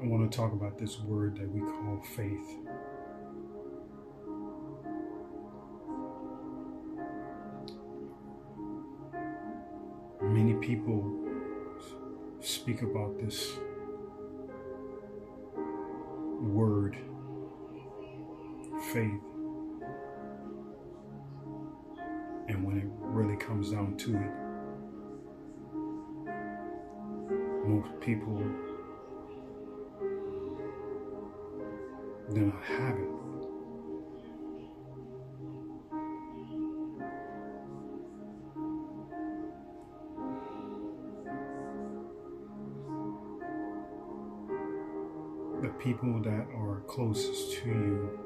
I want to talk about this word that we call faith. Many people speak about this word, faith, and when it really comes down to it, most people do not have it. The people that are closest to you,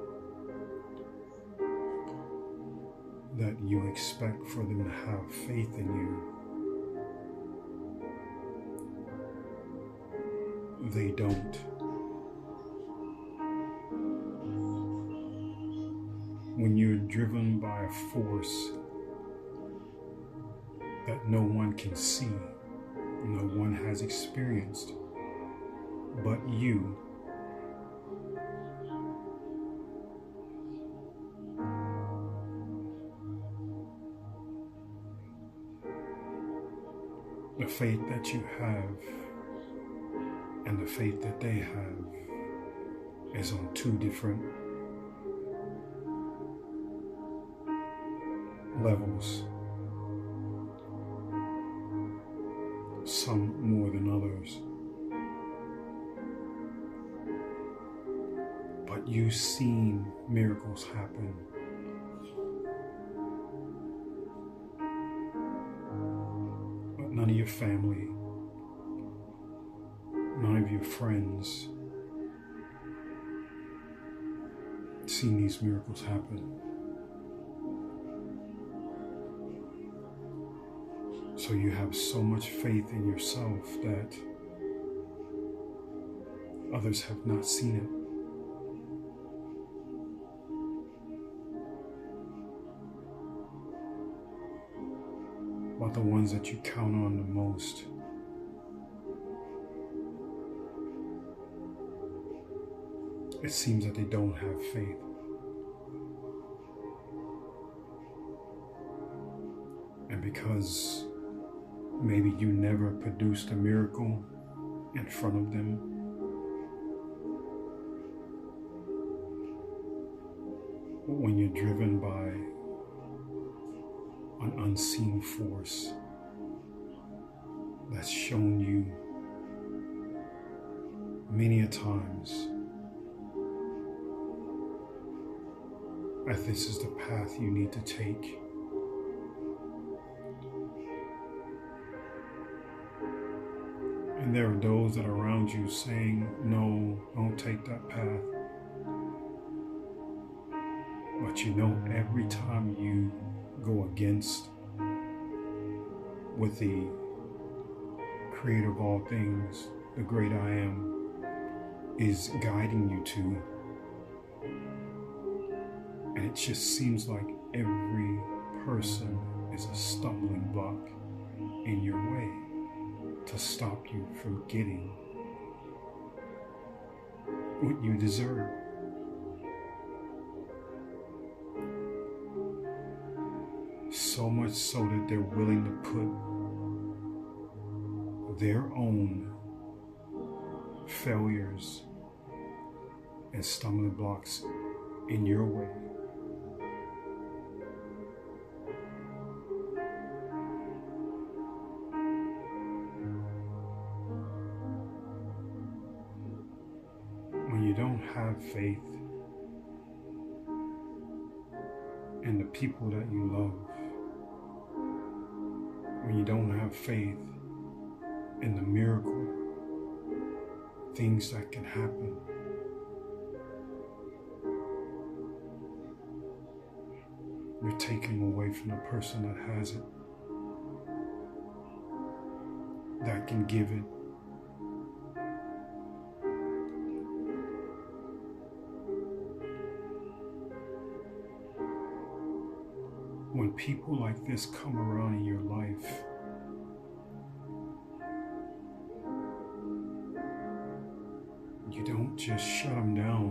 that you expect for them to have faith in you, they don't. When you're driven by a force that no one can see, no one has experienced but you, the faith that you have and the faith that they have is on two different levels, some more than others. But you've seen miracles happen. But none of your family, none of your friends seen these miracles happen. So you have so much faith in yourself that others have not seen it. But the ones that you count on the most, it seems that they don't have faith. And because maybe you never produced a miracle in front of them, when you're driven by an unseen force that's shown you many a times that this is the path you need to take, and there are those that are around you saying, no, don't take that path. But you know, every time you go against what the creator of all things, the great I am, is guiding you to, and it just seems like every person is a stumbling block in your way to stop you from getting what you deserve. So much so that they're willing to put their own failures and stumbling blocks in your way. When you don't have faith in the people that you love, when you don't have faith in the miracle, things that can happen, you're taking away from the person that has it, that can give it. When people like this come around in your life, you don't just shut them down.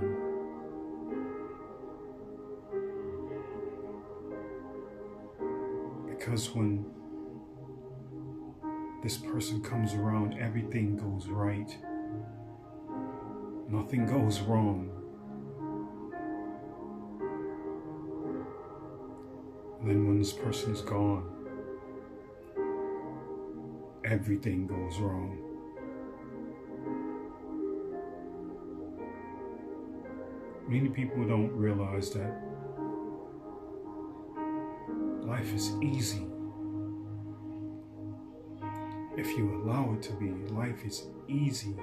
Because when this person comes around, everything goes right. Nothing goes wrong. And then when this person is gone, everything goes wrong. Many people don't realize that life is easy. If you allow it to be, life is easy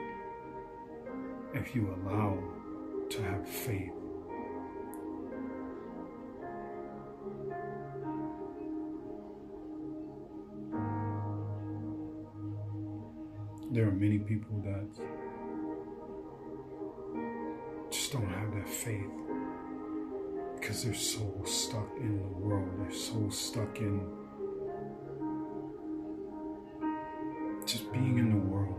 if you allow to have faith. There are many people that just don't have that faith because they're so stuck in the world. They're so stuck in just being in the world.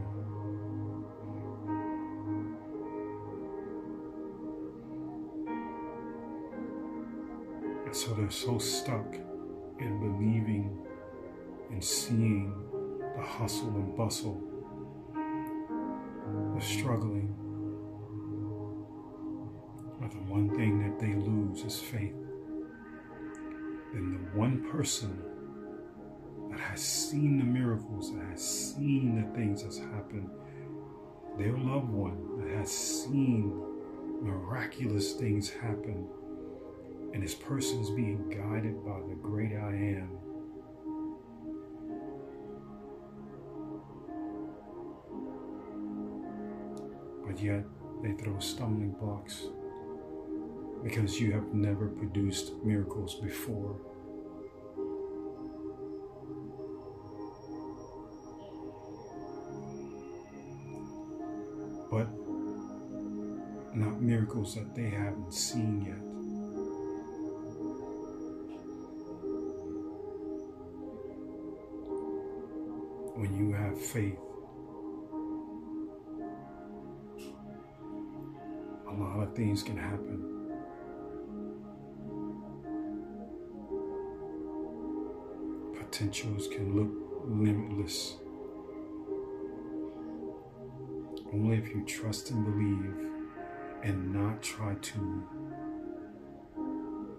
And so they're so stuck in believing and seeing the hustle and bustle, the struggling. But the one thing that they lose is faith. And the one person that has seen the miracles, that has seen the things that's happened, their loved one that has seen miraculous things happen, and this person is being guided by the great I Am. But yet they throw stumbling blocks because you have never produced miracles before. But not miracles that they haven't seen yet. When you have faith, a lot of things can happen. Potentials can look limitless. Only if you trust and believe and not try to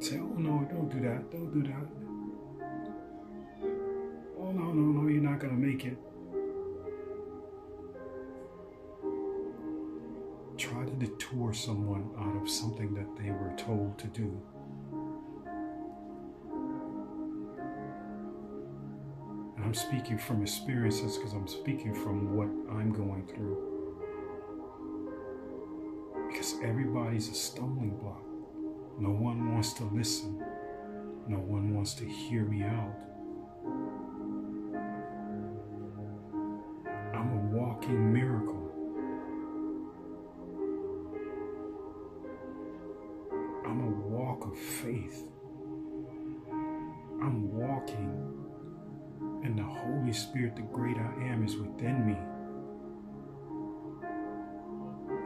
say, oh no, don't do that, don't do that. Oh no, you're not gonna make it. Try to detour someone out of something that they were told to do. And I'm speaking from experiences because I'm speaking from what I'm going through. Because everybody's a stumbling block. No one wants to listen. No one wants to hear me out. I'm a walking miracle. I'm a walk of faith. I'm walking, and the Holy Spirit, the great I Am, is within me.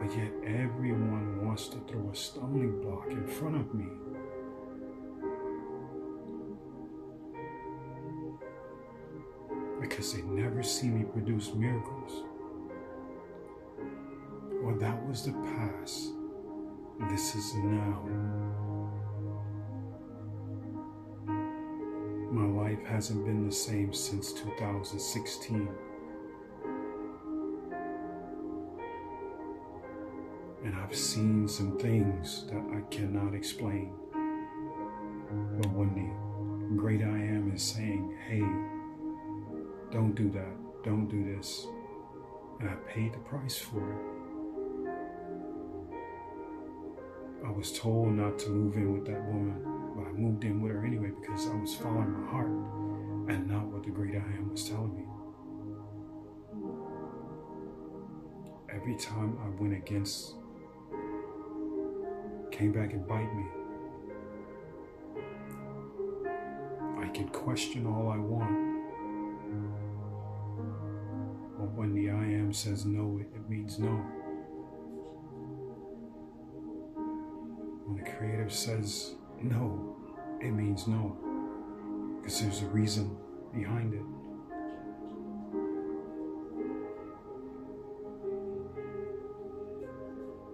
But yet everyone wants to throw a stumbling block in front of me. Because they never see me produce miracles. Well, that was the past. This is now. My life hasn't been the same since 2016. And I've seen some things that I cannot explain. But when the great I Am is saying, hey, don't do that, don't do this, and I paid the price for it. I was told not to move in with that woman, but I moved in with her anyway because I was following my heart and not what the great I Am was telling me. Every time I went against, came back and bite me. I can question all I want, but when the I Am says no, it means no. When the Creator says no, it means no, because there's a reason behind it.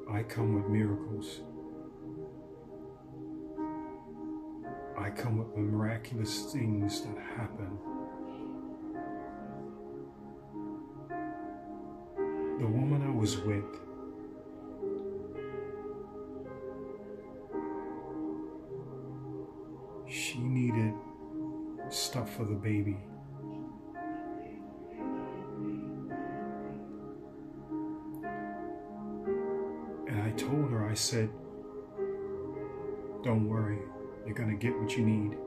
I come with miracles. I come with miraculous things that happen. The woman I was with, she needed stuff for the baby. And I told her, I said, don't worry, you're going to get what you need.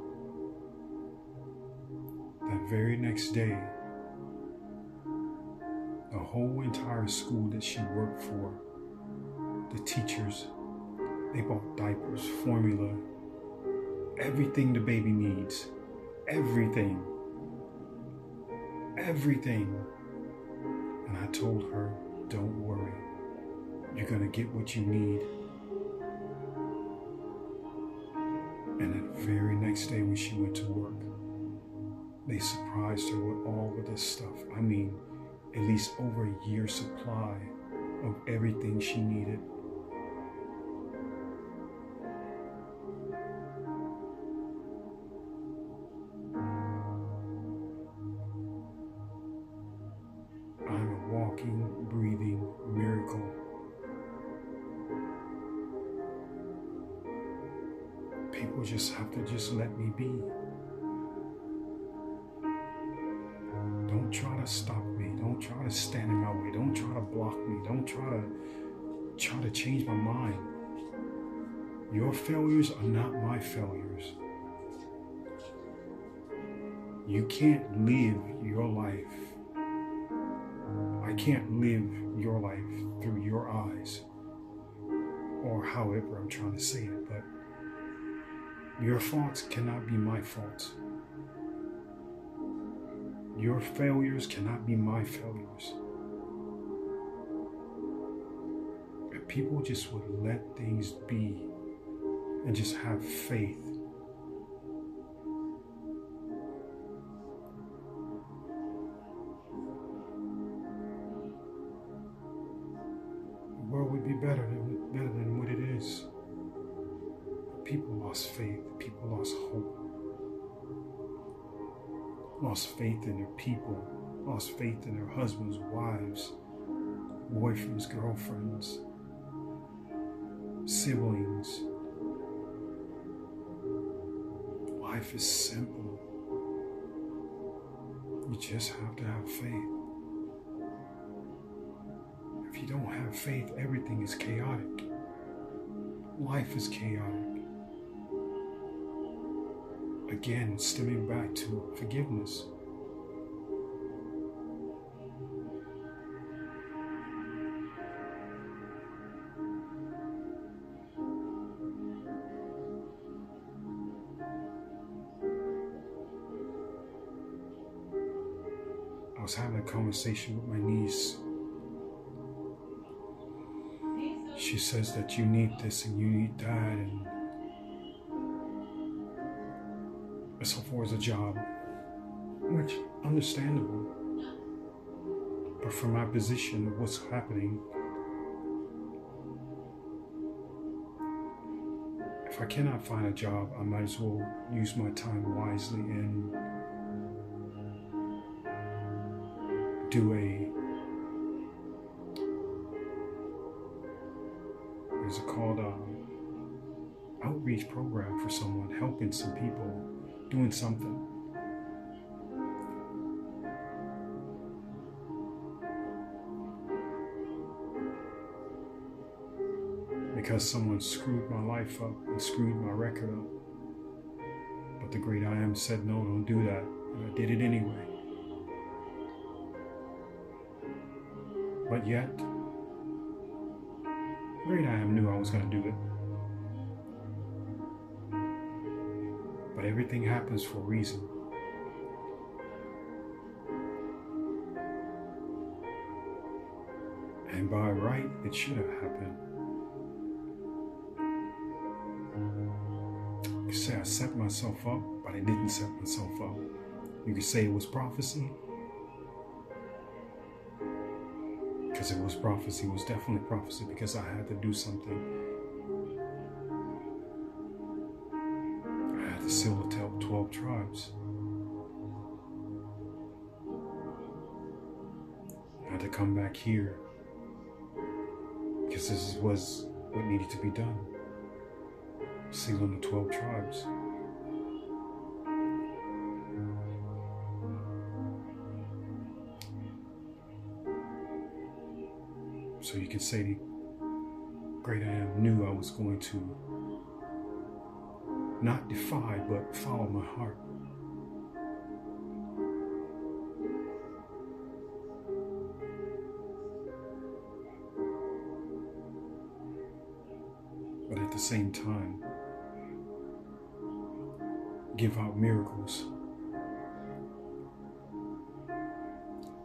That very next day, the whole entire school that she worked for, the teachers, they bought diapers, formula, everything the baby needs, everything. And I told her, don't worry, you're going to get what you need. And that very next day when she went to work, they surprised her with all of this stuff. I mean, at least over a year's supply of everything she needed. I'm a walking, breathing miracle. People just have to just let me be. Don't try to stop me. Don't try to stand in my way. Don't try to block me. Don't try to change my mind. Your failures are not my failures. You can't live your life. I can't live your life through your eyes, or however I'm trying to say it, but your faults cannot be my faults. Your failures cannot be my failures. If people just would let things be and just have faith, the world would be better than what it is. People lost faith. People lost hope. Lost faith in their people. Lost faith in their husbands, wives, boyfriends, girlfriends, siblings. Life is simple. You just have to have faith. If you don't have faith, everything is chaotic. Life is chaotic. Again, stemming back to forgiveness. I was having a conversation with my niece. She says that you need this and you need that, and so far as a job, which understandable. But from my position of what's happening, if I cannot find a job, I might as well use my time wisely and do what is it called, outreach program for someone, helping some people, doing something. Because someone screwed my life up and screwed my record up. But the great I Am said, no, don't do that. And I did it anyway. But yet, great I Am knew I was going to do it. But everything happens for a reason. And by right, it should have happened. say I set myself up, but I didn't set myself up. You could say it was prophecy, because it was prophecy. It was definitely prophecy, because I had to do something. I had to seal the 12 tribes. I had to come back here, because this was what needed to be done. Sealing the 12 tribes. So you can say the great I am knew I was going to not defy, but follow my heart. But at the same time, give out miracles.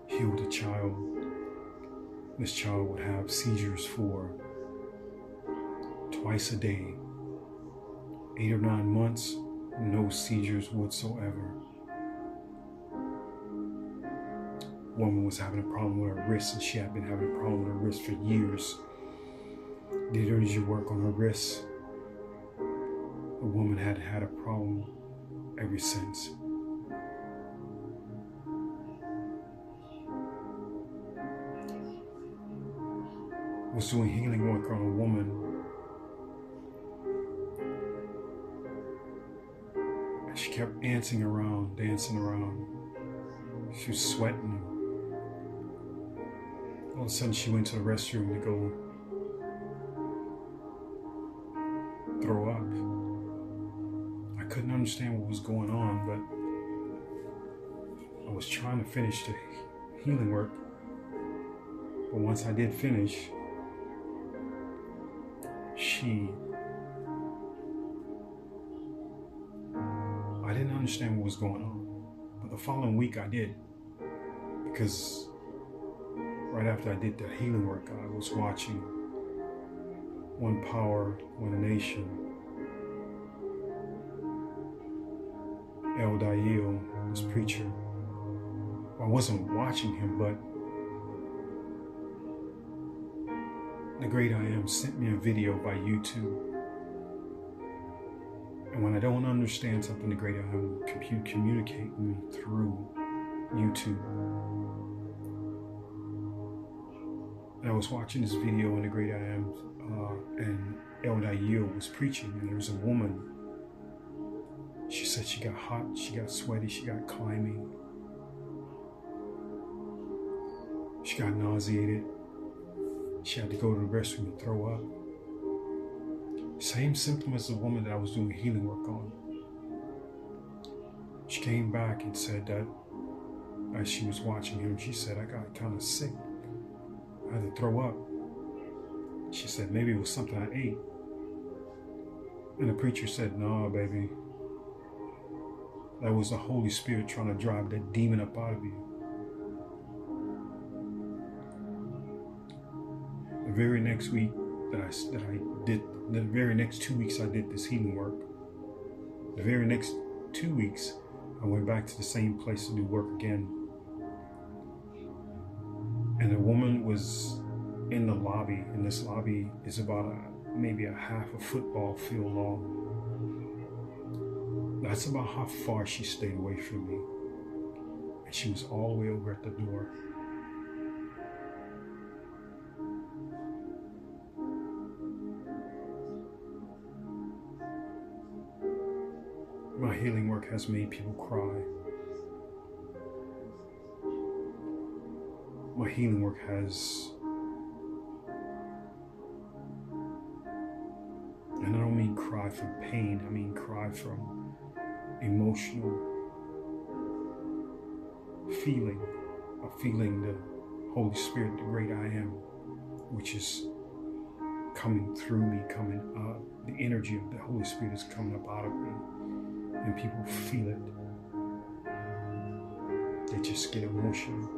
Healed a child. This child would have seizures for twice a day. 8 or 9 months, no seizures whatsoever. Woman was having a problem with her wrist, and she had been having a problem with her wrist for years. Did energy work on her wrist. The woman had had a problem ever since. Was doing healing work on a woman. And she kept dancing around. She was sweating. All of a sudden she went to the restroom to go throw up. I couldn't understand what was going on, but I was trying to finish the healing work. But once I did finish, I didn't understand what was going on. But the following week I did. Because right after I did the healing work, I was watching One Power, One Nation. El Dayil, this preacher. I wasn't watching him, but the great I am sent me a video by YouTube. And when I don't understand something, the great I am will communicate with me through YouTube. And I was watching this video, and the great I am and El Dayil was preaching, and there was a woman. She said she got hot, she got sweaty, she got climbing. She got nauseated. She had to go to the restroom and throw up. Same symptom as the woman that I was doing healing work on. She came back and said that as she was watching him, she said, I got kind of sick. I had to throw up. She said, maybe it was something I ate. And the preacher said, no, baby. That was the Holy Spirit trying to drive that demon up out of you. The very next week the very next 2 weeks I did this healing work. The very next 2 weeks, I went back to the same place to do work again. And the woman was in the lobby, and this lobby is about maybe a half a football field long. That's about how far she stayed away from me. And she was all the way over at the door. My healing work has made people cry. My healing work has, and I don't mean cry from pain, I mean cry from emotional feeling, a feeling the Holy Spirit, the great I am, which is coming through me, coming up. The energy of the Holy Spirit is coming up out of me, and people feel it. They just get emotional.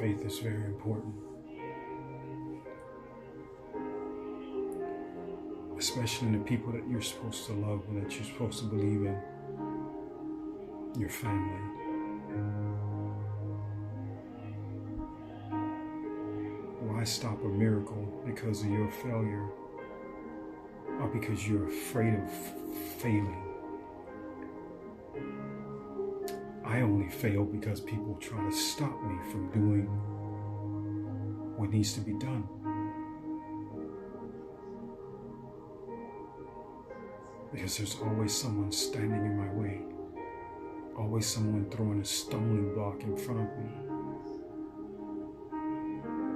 Faith is very important, especially in the people that you're supposed to love and that you're supposed to believe in, your family. Why stop a miracle because of your failure or because you're afraid of failing? I only fail because people try to stop me from doing what needs to be done. Because there's always someone standing in my way. Always someone throwing a stumbling block in front of me.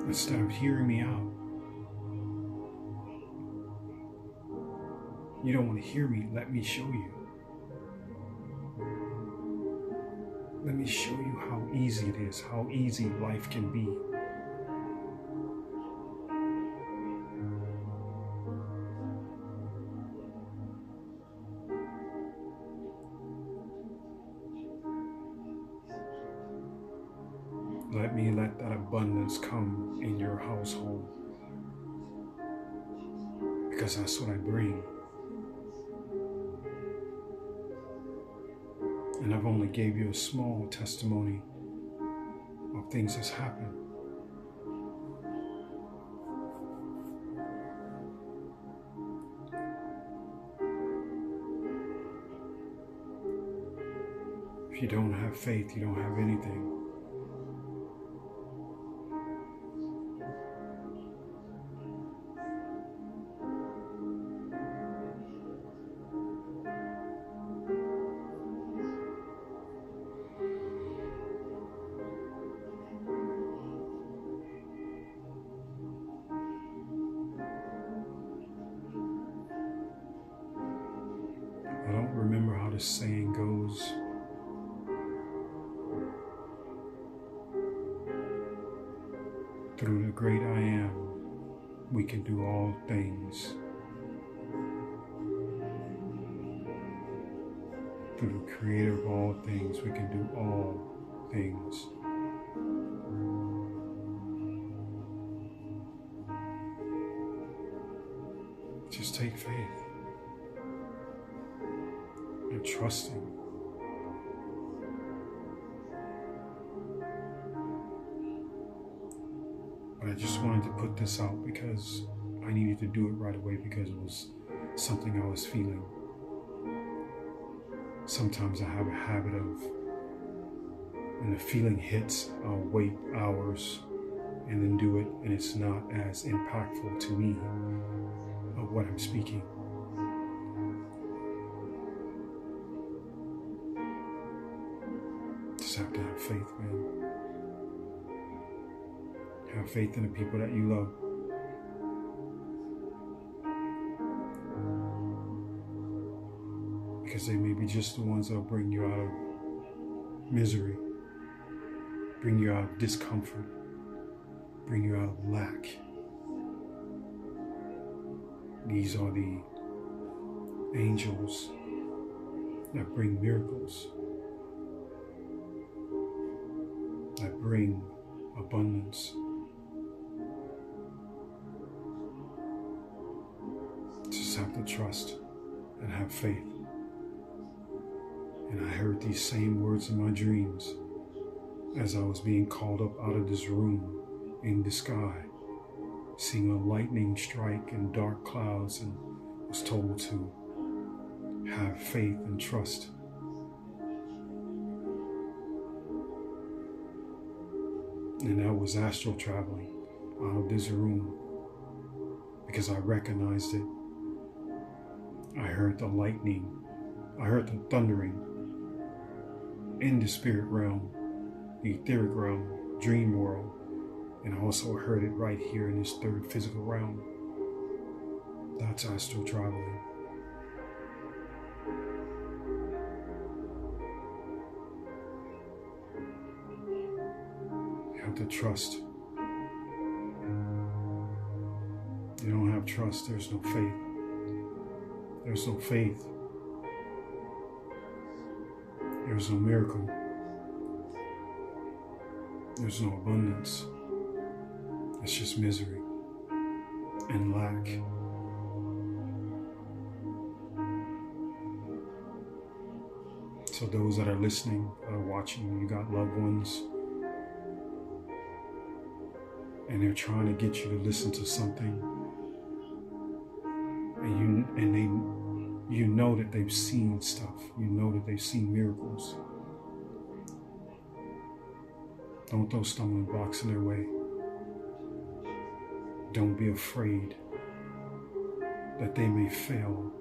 Instead of hearing me out. You don't want to hear me, let me show you. Let me show you how easy it is, how easy life can be. Let that abundance come in your household, because that's what I bring. And I've only gave you a small testimony of things that's happened. If you don't have faith, you don't have anything. I don't remember how the saying goes. Through the great I am, we can do all things. Through the creator of all things, we can do all things. Just take faith and trust Him. But I just wanted to put this out because I needed to do it right away, because it was something I was feeling. Sometimes I have a habit of, when the feeling hits, I'll wait hours and then do it, and it's not as impactful to me of what I'm speaking. Just have to have faith, man. Have faith in the people that you love. Because they may be just the ones that will bring you out of misery, bring you out of discomfort, bring you out of lack. These are the angels that bring miracles, that bring abundance. Just have to trust and have faith. And I heard these same words in my dreams as I was being called up out of this room in the sky, seeing a lightning strike and dark clouds, and was told to have faith and trust. And that was astral traveling out of this room, because I recognized it. I heard the lightning, I heard the thundering in the spirit realm, the etheric realm, dream world, and I also heard it right here in this third physical realm. That's astral traveling. You have to trust. You don't have trust, there's no faith. There's no faith. There's no miracle. There's no abundance. It's just misery and lack. So those that are listening, that are watching, you got loved ones, and they're trying to get you to listen to something, and you know that they've seen stuff. You know that they've seen miracles. Don't throw stumbling blocks in their way. Don't be afraid that they may fail,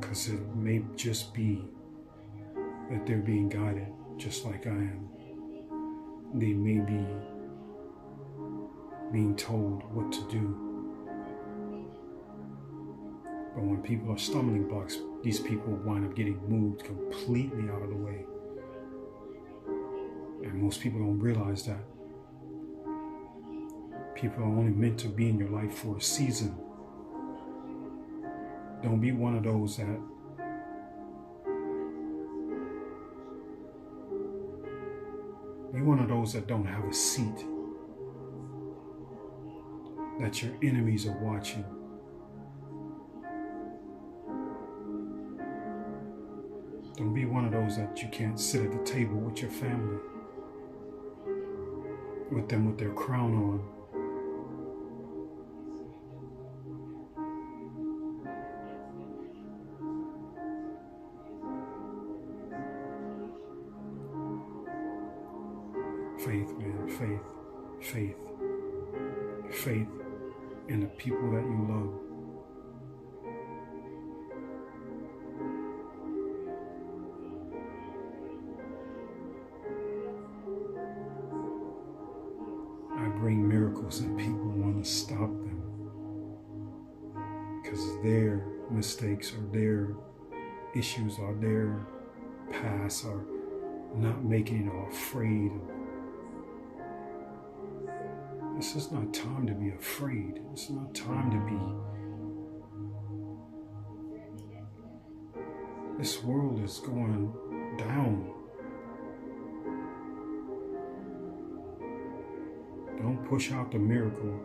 because it may just be that they're being guided just like I am. They may be being told what to do. But when people are stumbling blocks, these people wind up getting moved completely out of the way. And most people don't realize that. People are only meant to be in your life for a season. Don't be one of those that don't have a seat, that your enemies are watching. Don't be one of those that you can't sit at the table with your family, with them with their crown on. Faith, man, faith in the people that you love. I bring miracles and people want to stop them because their mistakes or their issues or their past are not making it, or afraid of. This is not time to be afraid. It's not time to be. This world is going down. Don't push out the miracle.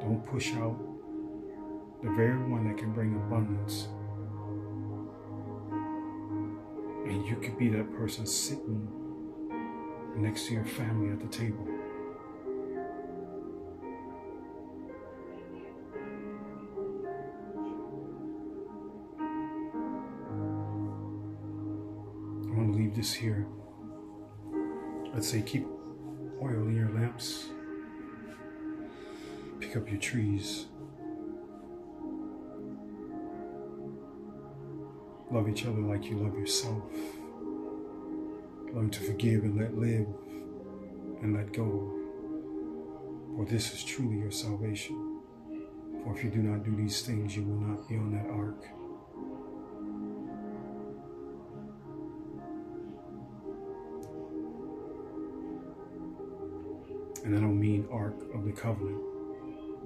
Don't push out the very one that can bring abundance. And you could be that person sitting next to your family at the table. I'm going to leave this here. I'd say keep oil in your lamps. Pick up your trees. Love each other like you love yourself. Learn to forgive and let live and let go. For this is truly your salvation. For if you do not do these things, you will not be on that ark. And I don't mean Ark of the Covenant,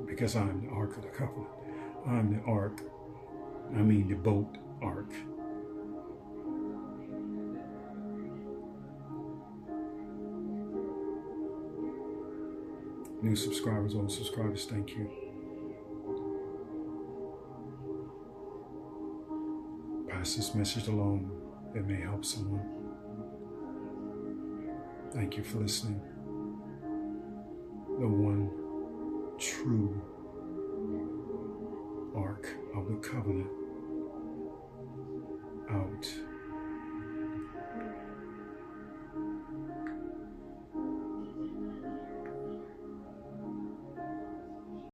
because I'm the Ark of the Covenant. I'm the Ark. I mean the boat Ark. New subscribers, old subscribers, thank you. Pass this message along that may help someone. Thank you for listening. The one true Ark of the Covenant.